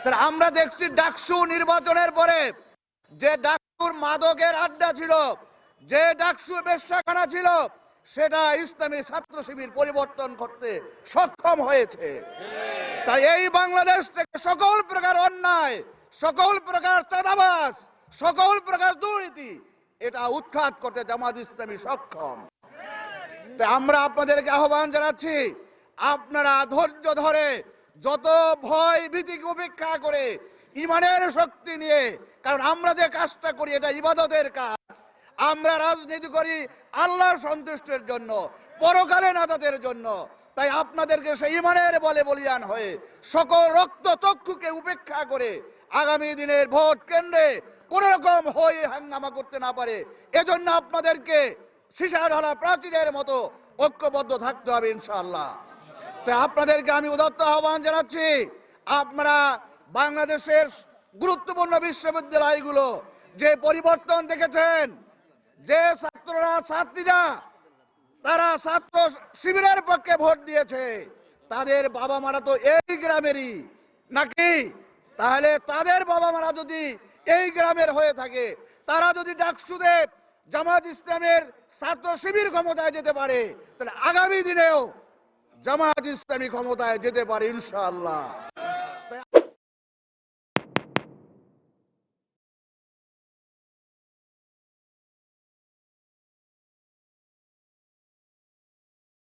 তাহলে আমরা দেখছি ডাকসু নির্বাচনের পরে যে ডাকসুর মাদকের আড্ডা ছিল, যে ডাকসু বেশ্যাখানা ছিল, সেটা ইসলামী ছাত্র শিবির পরিবর্তন করতে সক্ষম হয়েছে। তাই এই বাংলাদেশ থেকে সকল প্রকার অন্যায়, সকল প্রকার চাঁদাবাজ, সকল প্রকার দুর্নীতি এটা উৎখাত করতে জামাত ইসলামী সক্ষম। তাই আমরা আপনাদেরকে আহ্বান জানাচ্ছি, আপনারা ধৈর্য ধরে যত ভয় ভীতিকে উপেক্ষা করে ইমানের শক্তি নিয়ে, কারণ আমরা যে কাজটা করি এটা ইবাদতের কাজ, আমরা রাজনীতি করি আল্লাহর সন্তুষ্টির জন্য, পরকালে নাজাতের জন্য। তাই আপনাদেরকে সেই ইমানের বলে বলিয়ান হয়ে সকল রক্ত চক্ষুকে উপেক্ষা করে আগামী দিনের ভোট কেন্দ্রে কোন রকম হই হাঙ্গামা করতে না পারে এজন্য আপনাদেরকে সীসা ঢালা প্রাচীরের মতো ঐক্যবদ্ধ থাকতে হবে ইনশাআল্লাহ। তাই আপনাদেরকে আমি উদাত্ত আহ্বান জানাচ্ছি, আপনারা বাংলাদেশের গুরুত্বপূর্ণ বিশ্ববিদ্যালয়গুলো যে পরিবর্তন দেখেছেন, যে ছাত্ররা ছাত্রীরা তারা ছাত্র শিবিরের পক্ষে ভোট দিয়েছে, তাদের বাবা মারা তো এই গ্রামেরই নাকি? তাহলে তাদের বাবা মারা যদি এই গ্রামের হয়ে থাকে, তারা যদি ডাকসুতে জামাত ইসলামের ছাত্র শিবির ক্ষমতায় যেতে পারে, তাহলে আগামী দিনেও জামাত ইসলামী ক্ষমতায় যেতে পারে ইনশাআল্লাহ।